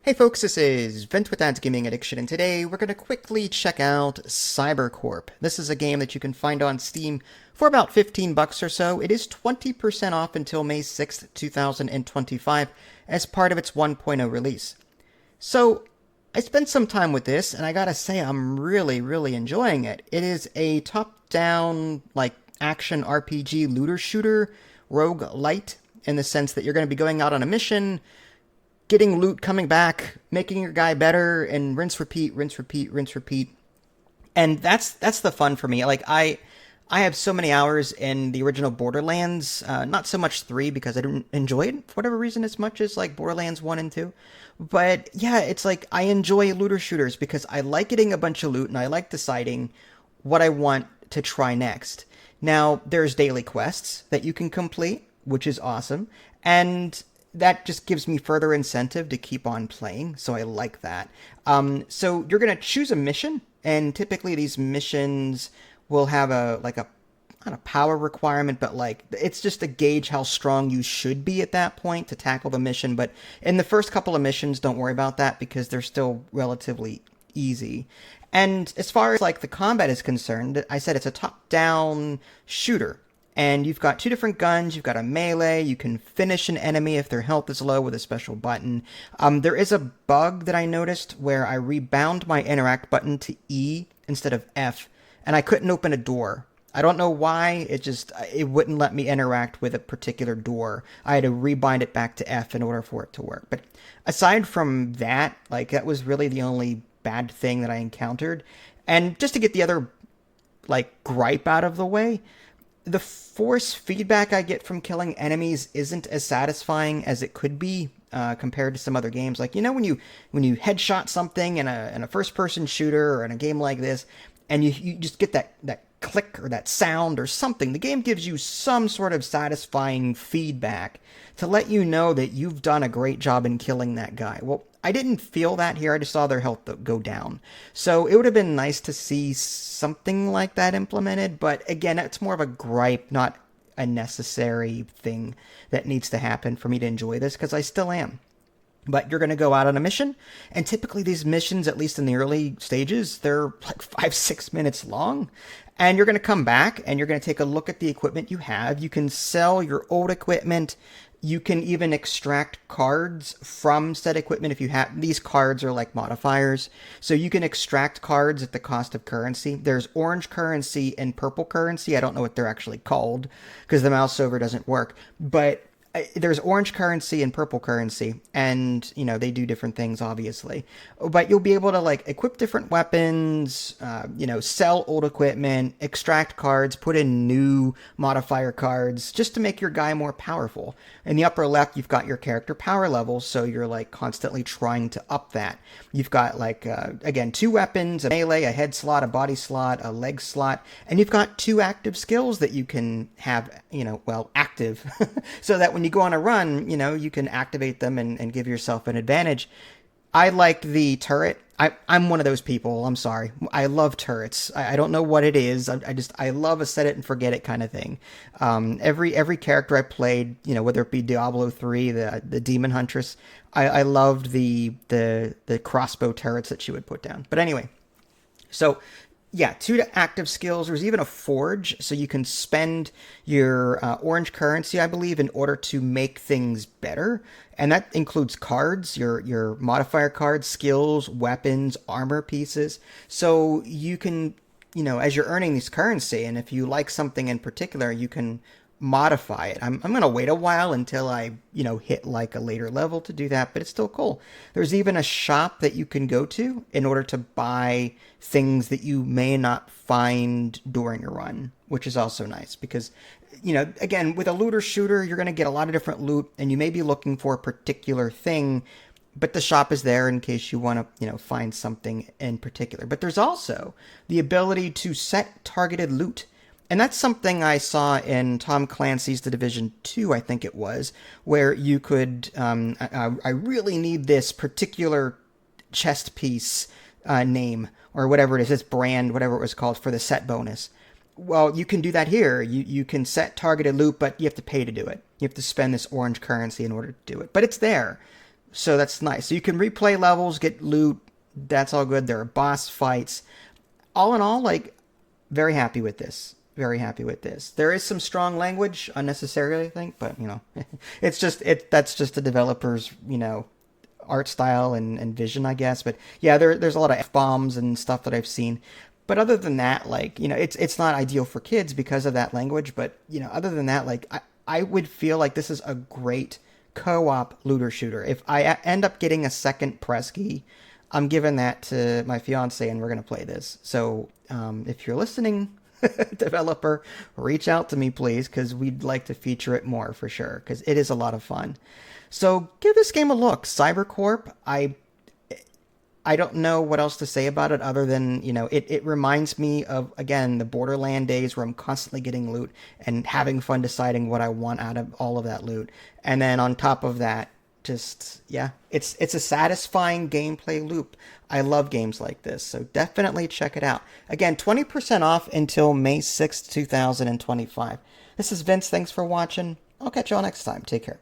Hey folks, this is Vent with Dad's Gaming Addiction, and today we're going to quickly check out CyberCorp. This is a game that you can find on Steam for about 15 bucks or so. It is 20% off until May 6th, 2025 as part of its 1.0 release. So, I spent some time with this, and I gotta say I'm really enjoying it. It is a top-down, action RPG looter shooter, rogue light, in the sense that you're going to be going out on a mission, getting loot, coming back, making your guy better, and rinse, repeat, rinse, repeat, rinse, repeat. And that's the fun for me. I have so many hours in the original Borderlands, not so much 3 because I didn't enjoy it for whatever reason as much as like Borderlands 1 and 2. But yeah, it's like I enjoy looter shooters because I like getting a bunch of loot and I like deciding what I want to try next. Now, there's daily quests that you can complete, which is awesome. And that just gives me further incentive to keep on playing, so I like that. So you're gonna choose a mission, and typically these missions will have not a power requirement, but it's just to gauge how strong you should be at that point to tackle the mission. But in the first couple of missions, don't worry about that because they're still relatively easy. And as far as the combat is concerned, I said it's a top-down shooter. And you've got two different guns, you've got a melee, you can finish an enemy if their health is low with a special button. There is a bug that I noticed where I rebound my interact button to E instead of F, and I couldn't open a door. I don't know why, it wouldn't let me interact with a particular door. I had to rebind it back to F in order for it to work. But aside from that, that was really the only bad thing that I encountered. And just to get the other, gripe out of the way, the force feedback I get from killing enemies isn't as satisfying as it could be compared to some other games. When you headshot something in a first-person shooter or in a game like this, and you just get that click or that sound or something, the game gives you some sort of satisfying feedback to let you know that you've done a great job in killing that guy. Well, I didn't feel that here. I just saw their health go down. So it would have been nice to see something like that implemented. But again, it's more of a gripe, not a necessary thing that needs to happen for me to enjoy this, because I still am. But you're going to go out on a mission, and typically these missions, at least in the early stages, they're 5-6 minutes long. And you're going to come back, and you're going to take a look at the equipment you have. You can sell your old equipment. You can even extract cards from said equipment if you have. These cards are like modifiers. So you can extract cards at the cost of currency. There's orange currency and purple currency. I don't know what they're actually called because the mouse over doesn't work. But there's orange currency and purple currency, and they do different things obviously, but you'll be able to equip different weapons, sell old equipment, extract cards, put in new modifier cards just to make your guy more powerful. In the upper left, you've got your character power levels, so you're constantly trying to up that. You've got again, two weapons, a melee, a head slot, a body slot, a leg slot, and you've got two active skills that you can have, active so that when you go on a run, you can activate them and give yourself an advantage. I like the turret. I'm one of those people. I'm sorry. I love turrets. I don't know what it is. I love a set it and forget it kind of thing. Every character I played, whether it be Diablo 3, the Demon Huntress, I loved the crossbow turrets that she would put down. But anyway, so yeah, two active skills. There's even a forge, so you can spend your orange currency, I believe, in order to make things better. And that includes cards, your modifier cards, skills, weapons, armor pieces. So you can, as you're earning this currency, and if you like something in particular, you can modify it. I'm going to wait a while until I, hit a later level to do that, but it's still cool. There's even a shop that you can go to in order to buy things that you may not find during a run, which is also nice because, again, with a looter shooter, you're going to get a lot of different loot and you may be looking for a particular thing, but the shop is there in case you want to, find something in particular. But there's also the ability to set targeted loot. And that's something I saw in Tom Clancy's The Division 2, I think it was, where you could, I really need this particular chest piece name, or whatever it is, this brand, whatever it was called, for the set bonus. Well, you can do that here. You can set targeted loot, but you have to pay to do it. You have to spend this orange currency in order to do it. But it's there. So that's nice. So you can replay levels, get loot. That's all good. There are boss fights. All in all, like, very happy with this. Very happy with this. There is some strong language, unnecessarily, I think, but it's just it. That's just the developer's art style and vision, I guess. But yeah, there's a lot of f bombs and stuff that I've seen. But other than that, like it's not ideal for kids because of that language. But other than that, like I would feel like this is a great co-op looter shooter. If I end up getting a second press key, I'm giving that to my fiance and we're gonna play this. So if you're listening, developer, reach out to me please, because we'd like to feature it more for sure, because it is a lot of fun. So give this game a look. CyberCorp. I don't know what else to say about it other than, it reminds me of, again, the Borderland days where I'm constantly getting loot and having fun deciding what I want out of all of that loot. And then on top of that, just, yeah, it's a satisfying gameplay loop. I love games like this, so definitely check it out. Again, 20% off until May 6th, 2025. This is Vince. Thanks for watching. I'll catch you all next time. Take care.